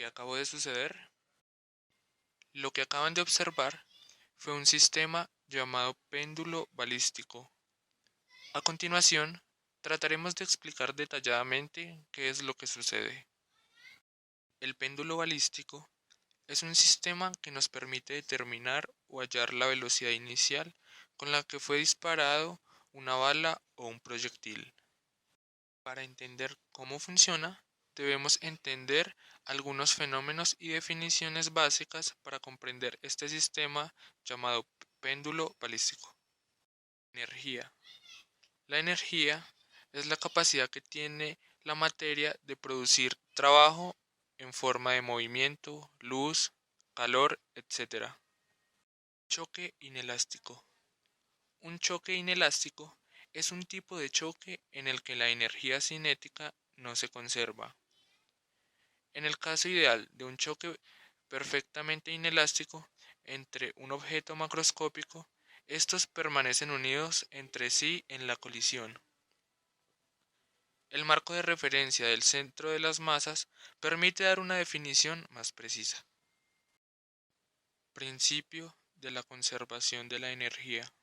¿Qué acabó de suceder? Lo que acaban de observar fue un sistema llamado péndulo balístico. A continuación, trataremos de explicar detalladamente qué es lo que sucede. El péndulo balístico es un sistema que nos permite determinar o hallar la velocidad inicial con la que fue disparado una bala o un proyectil. Para entender cómo funciona, debemos entender algunos fenómenos y definiciones básicas para comprender este sistema llamado péndulo balístico. Energía. La energía es la capacidad que tiene la materia de producir trabajo en forma de movimiento, luz, calor, etc. Choque inelástico. Un choque inelástico es un tipo de choque en el que la energía cinética no se conserva. En el caso ideal de un choque perfectamente inelástico entre un objeto macroscópico, estos permanecen unidos entre sí en la colisión. El marco de referencia del centro de las masas permite dar una definición más precisa. Principio de la conservación de la energía.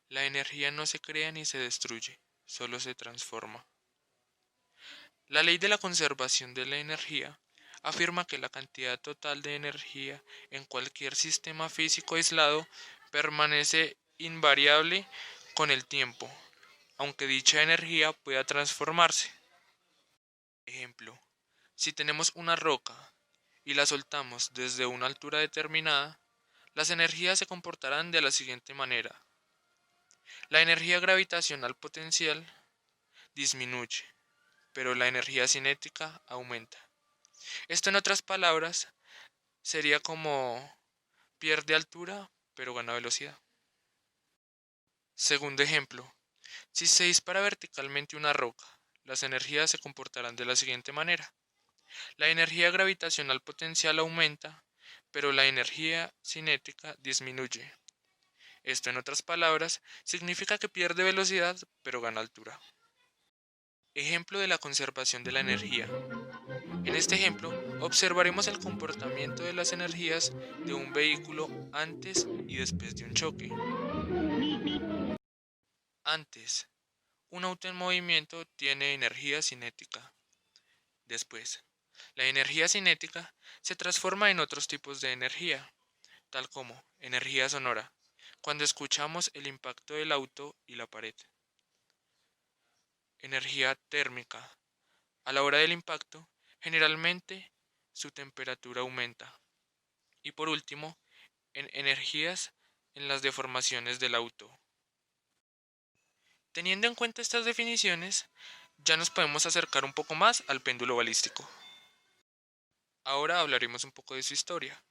La energía no se crea ni se destruye, solo se transforma. La ley de la conservación de la energía afirma que la cantidad total de energía en cualquier sistema físico aislado permanece invariable con el tiempo, aunque dicha energía pueda transformarse. Ejemplo, si tenemos una roca y la soltamos desde una altura determinada, las energías se comportarán de la siguiente manera. La energía gravitacional potencial disminuye, pero la energía cinética aumenta. Esto, en otras palabras, sería como pierde altura pero gana velocidad. Segundo ejemplo, si se dispara verticalmente una roca, las energías se comportarán de la siguiente manera. La energía gravitacional potencial aumenta, pero la energía cinética disminuye. Esto, en otras palabras, significa que pierde velocidad pero gana altura. Ejemplo de la conservación de la energía. En este ejemplo, observaremos el comportamiento de las energías de un vehículo antes y después de un choque. Antes, un auto en movimiento tiene energía cinética. Después, la energía cinética se transforma en otros tipos de energía, tal como energía sonora, cuando escuchamos el impacto del auto y la pared. Energía térmica. A la hora del impacto, generalmente su temperatura aumenta. Y por último, en energías en las deformaciones del auto. Teniendo en cuenta estas definiciones, ya nos podemos acercar un poco más al péndulo balístico. Ahora hablaremos un poco de su historia.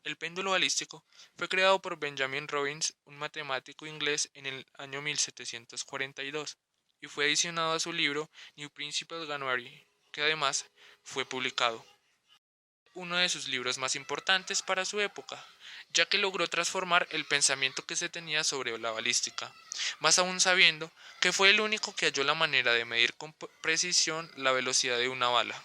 El péndulo balístico fue creado por Benjamin Robbins, un matemático inglés, en el año 1742 y fue adicionado a su libro New Principles January, que además fue publicado. Uno de sus libros más importantes para su época, ya que logró transformar el pensamiento que se tenía sobre la balística, más aún sabiendo que fue el único que halló la manera de medir con precisión la velocidad de una bala.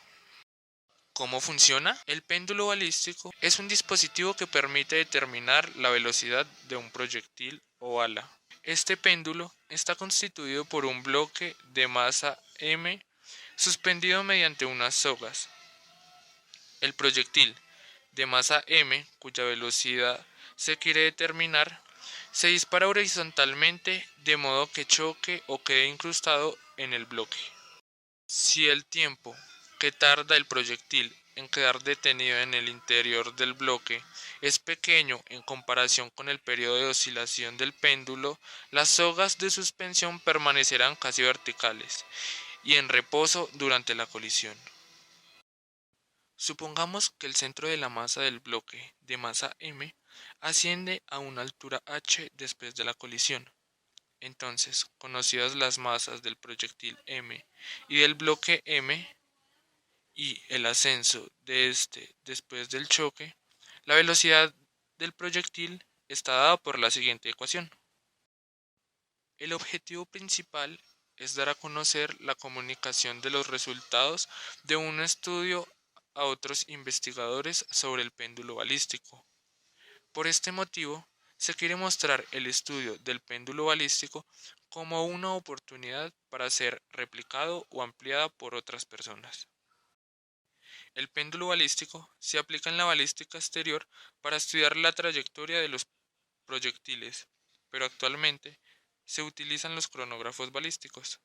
¿Cómo funciona? El péndulo balístico es un dispositivo que permite determinar la velocidad de un proyectil o bala. Este péndulo está constituido por un bloque de masa m suspendido mediante unas sogas. El proyectil de masa m, cuya velocidad se quiere determinar, se dispara horizontalmente de modo que choque o quede incrustado en el bloque. Si el tiempo que tarda el proyectil en quedar detenido en el interior del bloque es pequeño en comparación con el periodo de oscilación del péndulo, las sogas de suspensión permanecerán casi verticales y en reposo durante la colisión. Supongamos que el centro de la masa del bloque de masa m asciende a una altura h después de la colisión. Entonces, conocidas las masas del proyectil m y del bloque m y el ascenso de este después del choque, la velocidad del proyectil está dada por la siguiente ecuación. El objetivo principal es dar a conocer la comunicación de los resultados de un estudio a otros investigadores sobre el péndulo balístico. Por este motivo, se quiere mostrar el estudio del péndulo balístico como una oportunidad para ser replicado o ampliada por otras personas. El péndulo balístico se aplica en la balística exterior para estudiar la trayectoria de los proyectiles, pero actualmente se utilizan los cronógrafos balísticos.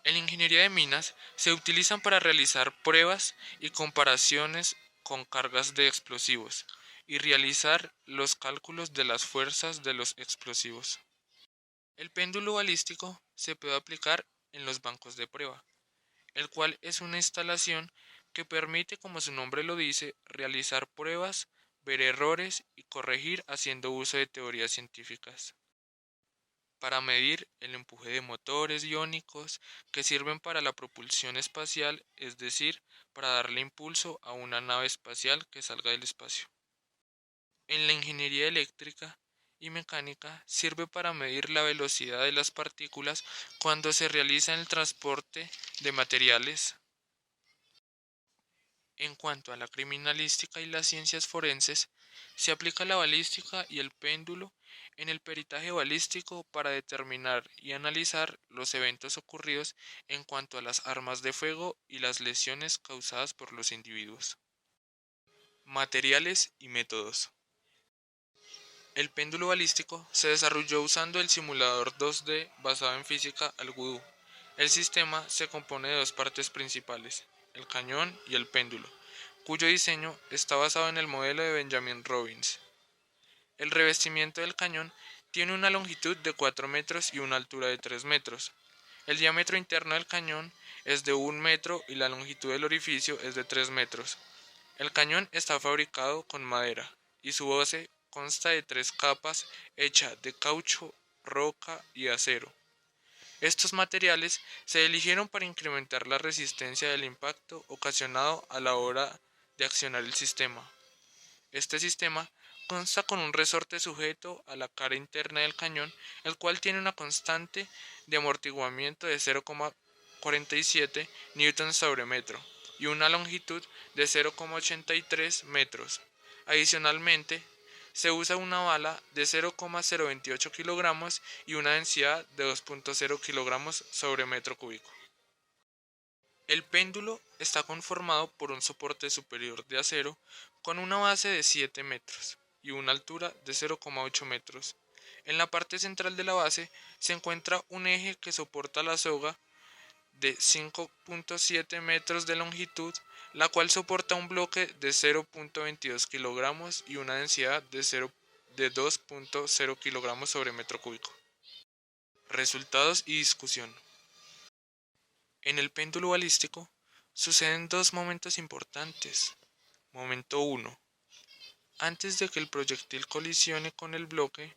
En la ingeniería de minas se utilizan para realizar pruebas y comparaciones con cargas de explosivos y realizar los cálculos de las fuerzas de los explosivos. El péndulo balístico se puede aplicar en los bancos de prueba, el cual es una instalación que permite, como su nombre lo dice, realizar pruebas, ver errores y corregir haciendo uso de teorías científicas. Para medir el empuje de motores iónicos que sirven para la propulsión espacial, es decir, para darle impulso a una nave espacial que salga del espacio. En la ingeniería eléctrica y mecánica sirve para medir la velocidad de las partículas cuando se realiza el transporte de materiales. En cuanto a la criminalística y las ciencias forenses, se aplica la balística y el péndulo en el peritaje balístico para determinar y analizar los eventos ocurridos en cuanto a las armas de fuego y las lesiones causadas por los individuos. Materiales y métodos. El péndulo balístico se desarrolló usando el simulador 2D basado en física al vudú. El sistema se compone de dos partes principales, el cañón y el péndulo, cuyo diseño está basado en el modelo de Benjamin Robbins. El revestimiento del cañón tiene una longitud de 4 metros y una altura de 3 metros. El diámetro interno del cañón es de 1 metro y la longitud del orificio es de 3 metros. El cañón está fabricado con madera y su base consta de 3 capas hechas de caucho, roca y acero. Estos materiales se eligieron para incrementar la resistencia del impacto ocasionado a la hora de accionar el sistema. Este sistema consta con un resorte sujeto a la cara interna del cañón, el cual tiene una constante de amortiguamiento de 0,47 newtons sobre metro y una longitud de 0,83 metros. Adicionalmente, se usa una bala de 0,028 kilogramos y una densidad de 2,0 kilogramos sobre metro cúbico. El péndulo está conformado por un soporte superior de acero con una base de 7 metros y una altura de 0,8 metros. En la parte central de la base se encuentra un eje que soporta la soga de 5,7 metros de longitud, la cual soporta un bloque de 0,22 kilogramos y una densidad de 2,0 kilogramos sobre metro cúbico. Resultados y discusión. En el péndulo balístico suceden dos momentos importantes. Momento 1. Antes de que el proyectil colisione con el bloque.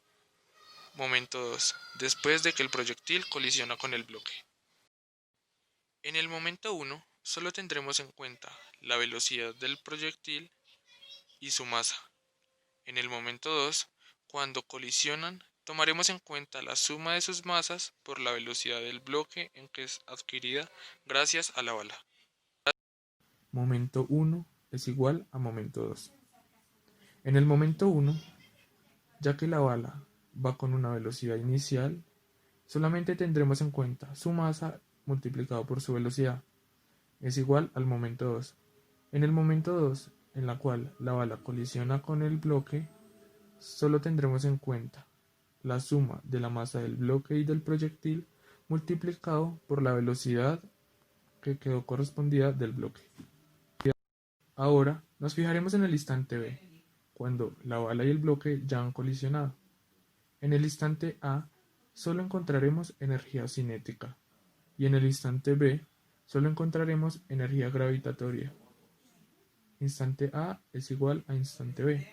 Momento 2. Después de que el proyectil colisiona con el bloque. En el momento 1 solo tendremos en cuenta la velocidad del proyectil y su masa. En el momento 2, cuando colisionan, tomaremos en cuenta la suma de sus masas por la velocidad del bloque en que es adquirida gracias a la bala. Momento 1 es igual a momento 2. En el momento 1, ya que la bala va con una velocidad inicial, solamente tendremos en cuenta su masa multiplicado por su velocidad. Es igual al momento 2. En el momento 2, en la cual la bala colisiona con el bloque, solo tendremos en cuenta la suma de la masa del bloque y del proyectil multiplicado por la velocidad que quedó correspondida del bloque. Ahora nos fijaremos en el instante B, cuando la bala y el bloque ya han colisionado. En el instante A solo encontraremos energía cinética y en el instante B solo encontraremos energía gravitatoria. Instante A es igual a instante B.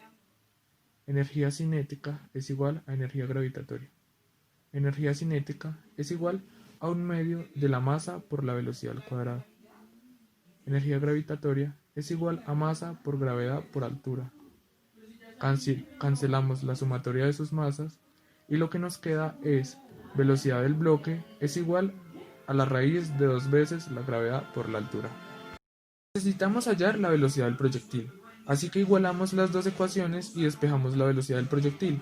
Energía cinética es igual a energía gravitatoria. Energía cinética es igual a 1/2 de la masa por la velocidad al cuadrado. Energía gravitatoria es igual a masa por gravedad por altura. Cancelamos la sumatoria de sus masas y lo que nos queda es velocidad del bloque es igual a la raíz de 2 veces la gravedad por la altura. Necesitamos hallar la velocidad del proyectil, así que igualamos las dos ecuaciones y despejamos la velocidad del proyectil.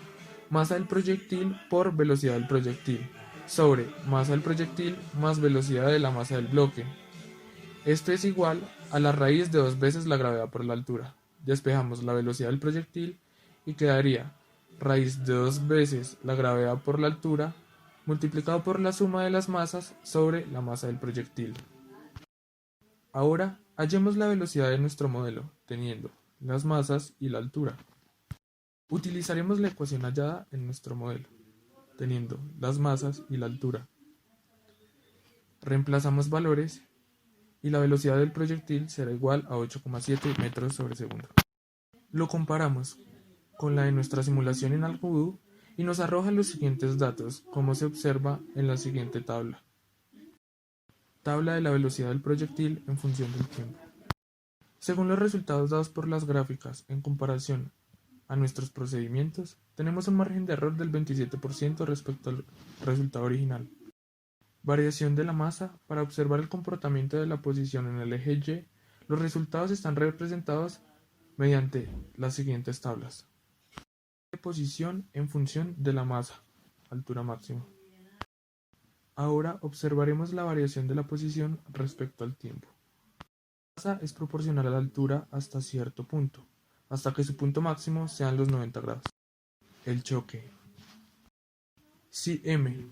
Masa del proyectil por velocidad del proyectil, sobre masa del proyectil más velocidad de la masa del bloque. Esto es igual a la raíz de 2 veces la gravedad por la altura. Despejamos la velocidad del proyectil y quedaría raíz de 2 veces la gravedad por la altura multiplicado por la suma de las masas sobre la masa del proyectil. Ahora hallemos la velocidad de nuestro modelo, teniendo las masas y la altura. Utilizaremos la ecuación hallada en nuestro modelo, teniendo las masas y la altura. Reemplazamos valores y la velocidad del proyectil será igual a 8,7 metros sobre segundo. Lo comparamos con la de nuestra simulación en AlgoVoo y nos arroja los siguientes datos, como se observa en la siguiente tabla. Tabla de la velocidad del proyectil en función del tiempo. Según los resultados dados por las gráficas en comparación a nuestros procedimientos, tenemos un margen de error del 27% respecto al resultado original. Variación de la masa. Para observar el comportamiento de la posición en el eje Y, los resultados están representados mediante las siguientes tablas. Posición en función de la masa, altura máxima. Ahora observaremos la variación de la posición respecto al tiempo. La masa es proporcional a la altura hasta cierto punto, hasta que su punto máximo sean los 90 grados. El choque. Si m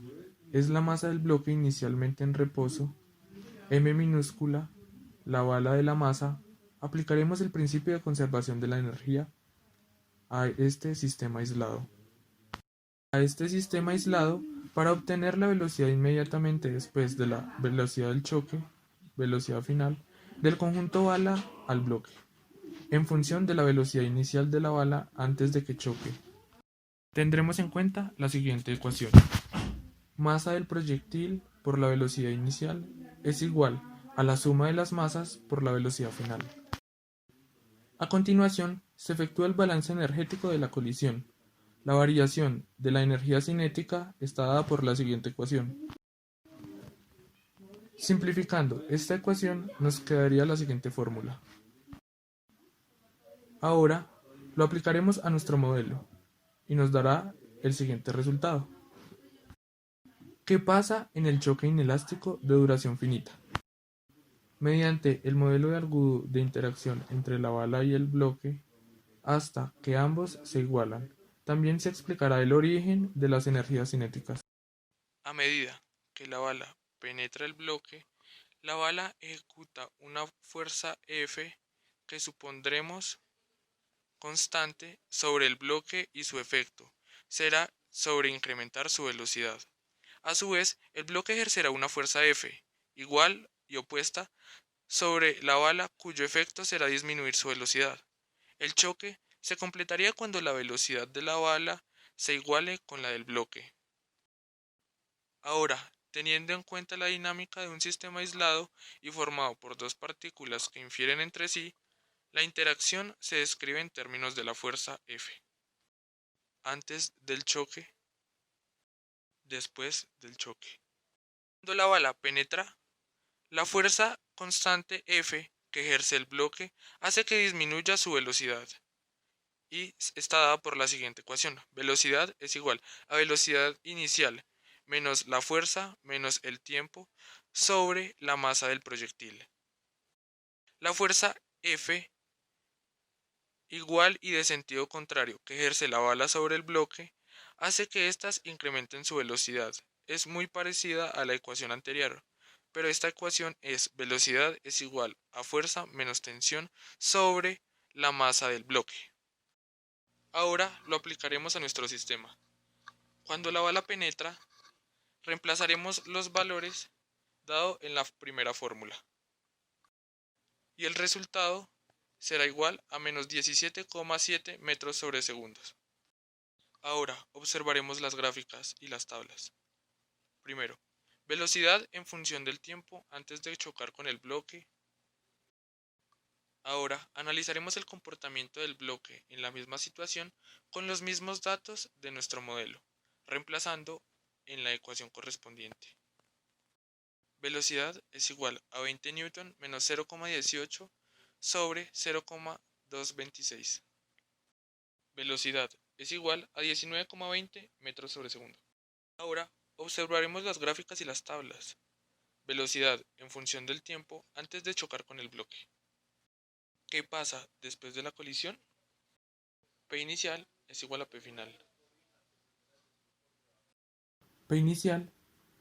es la masa del bloque inicialmente en reposo, m minúscula, la bala de la masa, aplicaremos el principio de conservación de la energía a este sistema aislado. Para obtener la velocidad inmediatamente después de la velocidad del choque, velocidad final, del conjunto bala al bloque, en función de la velocidad inicial de la bala antes de que choque. Tendremos en cuenta la siguiente ecuación. Masa del proyectil por la velocidad inicial es igual a la suma de las masas por la velocidad final. A continuación, se efectúa el balance energético de la colisión. La variación de la energía cinética está dada por la siguiente ecuación. Simplificando esta ecuación nos quedaría la siguiente fórmula. Ahora lo aplicaremos a nuestro modelo y nos dará el siguiente resultado. ¿Qué pasa en el choque inelástico de duración finita? Mediante el modelo de Argood de interacción entre la bala y el bloque, hasta que ambos se igualan. También se explicará el origen de las energías cinéticas. A medida que la bala penetra el bloque, la bala ejecuta una fuerza F que supondremos constante sobre el bloque y su efecto será sobre incrementar su velocidad. A su vez, el bloque ejercerá una fuerza F, igual y opuesta, sobre la bala cuyo efecto será disminuir su velocidad. El choque se completaría cuando la velocidad de la bala se iguale con la del bloque. Ahora, teniendo en cuenta la dinámica de un sistema aislado y formado por dos partículas que infieren entre sí, la interacción se describe en términos de la fuerza F. Antes del choque, después del choque. Cuando la bala penetra, la fuerza constante F que ejerce el bloque hace que disminuya su velocidad y está dada por la siguiente ecuación. Velocidad es igual a velocidad inicial menos la fuerza menos el tiempo sobre la masa del proyectil. La fuerza F igual y de sentido contrario que ejerce la bala sobre el bloque hace que éstas incrementen su velocidad. Es muy parecida a la ecuación anterior, pero esta ecuación es velocidad es igual a fuerza menos tensión sobre la masa del bloque. Ahora lo aplicaremos a nuestro sistema. Cuando la bala penetra, reemplazaremos los valores dado en la primera fórmula. Y el resultado será igual a menos 17,7 metros sobre segundos. Ahora observaremos las gráficas y las tablas. Primero, velocidad en función del tiempo antes de chocar con el bloque. Ahora analizaremos el comportamiento del bloque en la misma situación con los mismos datos de nuestro modelo, reemplazando en la ecuación correspondiente. Velocidad es igual a 20 Newton menos 0,18 sobre 0,226. Velocidad es igual a 19,20 metros sobre segundo. Ahora observaremos las gráficas y las tablas. Velocidad en función del tiempo antes de chocar con el bloque. ¿Qué pasa después de la colisión? P inicial es igual a P final. P inicial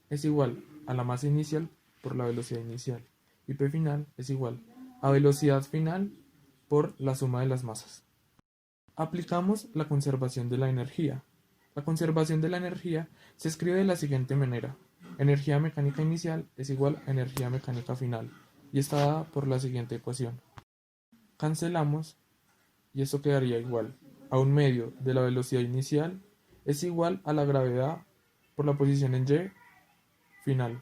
es igual a la masa inicial por la velocidad inicial y P final es igual a velocidad final por la suma de las masas. Aplicamos la conservación de la energía. La conservación de la energía se escribe de la siguiente manera. Energía mecánica inicial es igual a energía mecánica final y está dada por la siguiente ecuación. Cancelamos y esto quedaría igual a un medio de la velocidad inicial es igual a la gravedad por la posición en y final.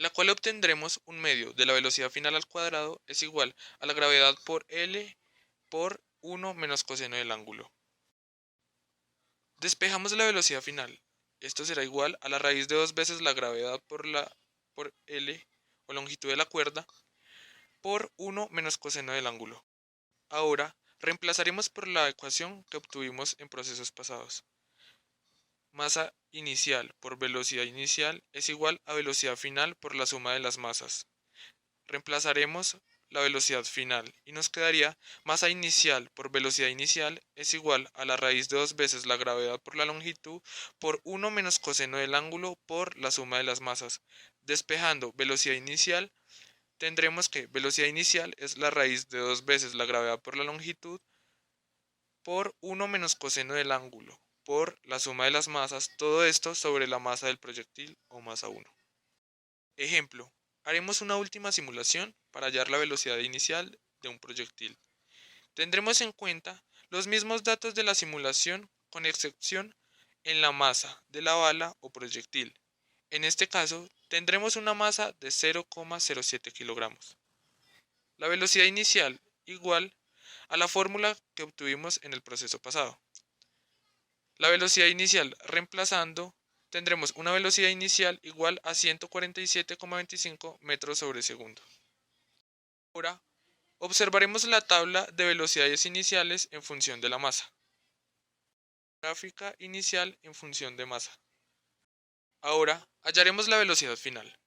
La cual obtendremos un medio de la velocidad final al cuadrado es igual a la gravedad por L por 1 menos coseno del ángulo. Despejamos la velocidad final. Esto será igual a la raíz de 2 veces la gravedad por L o longitud de la cuerda por 1 menos coseno del ángulo. Ahora reemplazaremos por la ecuación que obtuvimos en procesos pasados. Masa inicial por velocidad inicial es igual a velocidad final por la suma de las masas. Reemplazaremos la velocidad final y nos quedaría masa inicial por velocidad inicial es igual a la raíz de 2 veces la gravedad por la longitud por 1 menos coseno del ángulo por la suma de las masas. Despejando velocidad inicial, tendremos que velocidad inicial es la raíz de 2 veces la gravedad por la longitud por 1 menos coseno del ángulo por la suma de las masas, todo esto sobre la masa del proyectil o masa 1. Ejemplo, haremos una última simulación para hallar la velocidad inicial de un proyectil. Tendremos en cuenta los mismos datos de la simulación con excepción en la masa de la bala o proyectil. En este caso, tendremos una masa de 0,07 kilogramos. La velocidad inicial igual a la fórmula que obtuvimos en el proceso pasado. La velocidad inicial reemplazando, tendremos una velocidad inicial igual a 147,25 metros sobre segundo. Ahora, observaremos la tabla de velocidades iniciales en función de la masa. Gráfica inicial en función de masa. Ahora, hallaremos la velocidad final.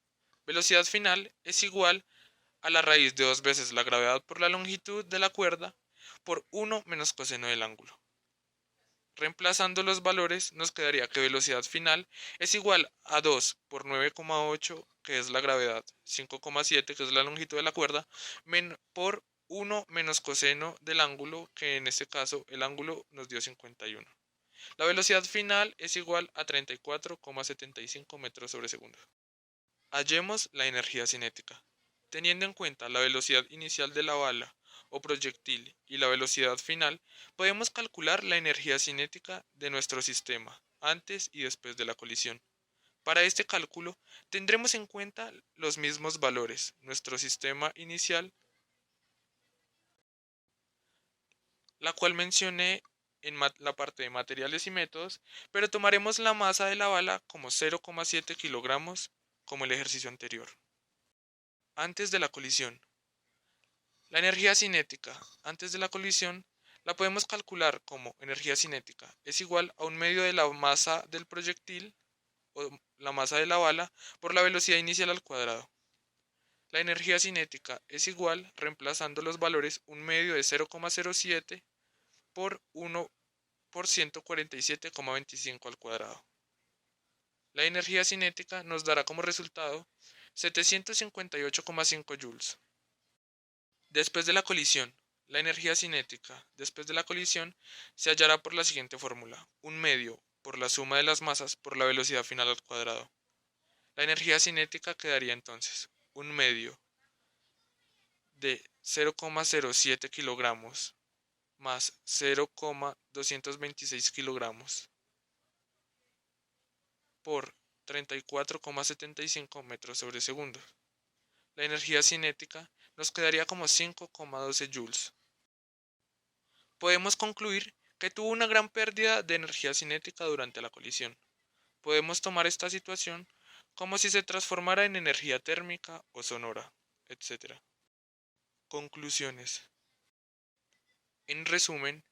Velocidad final es igual a la raíz de 2 veces la gravedad por la longitud de la cuerda por 1 menos coseno del ángulo. Reemplazando los valores nos quedaría que velocidad final es igual a 2 por 9,8 que es la gravedad, 5,7 que es la longitud de la cuerda, por 1 menos coseno del ángulo que en este caso el ángulo nos dio 51. La velocidad final es igual a 34,75 metros sobre segundo. Hallemos la energía cinética. Teniendo en cuenta la velocidad inicial de la bala o proyectil y la velocidad final, podemos calcular la energía cinética de nuestro sistema antes y después de la colisión. Para este cálculo tendremos en cuenta los mismos valores, nuestro sistema inicial, la cual mencioné en la parte de materiales y métodos, pero tomaremos la masa de la bala como 0,7 kilogramos como el ejercicio anterior. Antes de la colisión. La energía cinética antes de la colisión la podemos calcular como energía cinética es igual a un medio de la masa del proyectil o la masa de la bala por la velocidad inicial al cuadrado. La energía cinética es igual, reemplazando los valores, un medio de 0,07 por 1 por 147,25 al cuadrado. La energía cinética nos dará como resultado 758,5 joules. Después de la colisión, la energía cinética después de la colisión se hallará por la siguiente fórmula, un medio por la suma de las masas por la velocidad final al cuadrado. La energía cinética quedaría entonces un medio de 0,07 kilogramos más 0,226 kilogramos por 34,75 metros sobre segundo. La energía cinética nos quedaría como 5,12 joules. Podemos concluir que tuvo una gran pérdida de energía cinética durante la colisión. Podemos tomar esta situación como si se transformara en energía térmica o sonora, etc. Conclusiones. En resumen,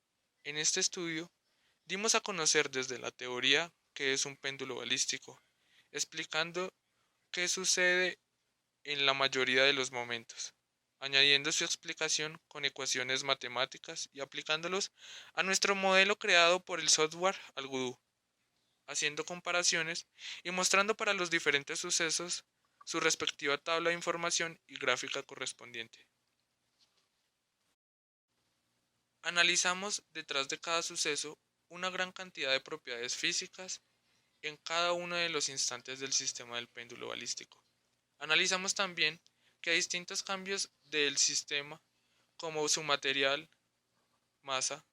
en este estudio dimos a conocer desde la teoría qué es un péndulo balístico, explicando qué sucede en la mayoría de los momentos, añadiendo su explicación con ecuaciones matemáticas y aplicándolos a nuestro modelo creado por el software Algodo, haciendo comparaciones y mostrando para los diferentes sucesos su respectiva tabla de información y gráfica correspondiente. Analizamos detrás de cada suceso una gran cantidad de propiedades físicas en cada uno de los instantes del sistema del péndulo balístico. Analizamos también que hay distintos cambios del sistema, como su material, masa,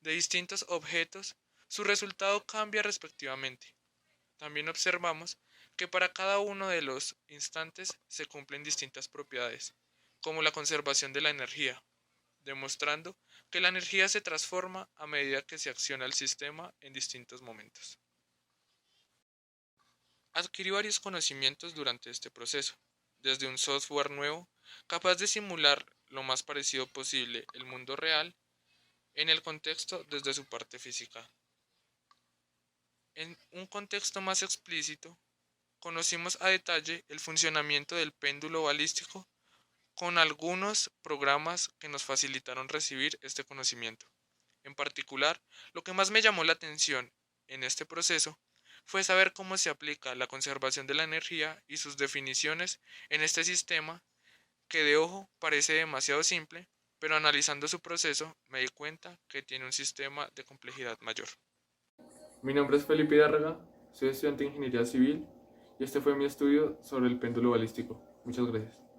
de distintos objetos, su resultado cambia respectivamente. También observamos que para cada uno de los instantes se cumplen distintas propiedades, como la conservación de la energía, demostrando que la energía se transforma a medida que se acciona el sistema en distintos momentos. Adquirí varios conocimientos durante este proceso, desde un software nuevo, capaz de simular lo más parecido posible el mundo real en el contexto desde su parte física. En un contexto más explícito, conocimos a detalle el funcionamiento del péndulo balístico con algunos programas que nos facilitaron recibir este conocimiento. En particular, lo que más me llamó la atención en este proceso fue saber cómo se aplica la conservación de la energía y sus definiciones en este sistema que de ojo parece demasiado simple, pero analizando su proceso me di cuenta que tiene un sistema de complejidad mayor. Mi nombre es Felipe Hidárraga, soy estudiante de Ingeniería Civil y este fue mi estudio sobre el péndulo balístico. Muchas gracias.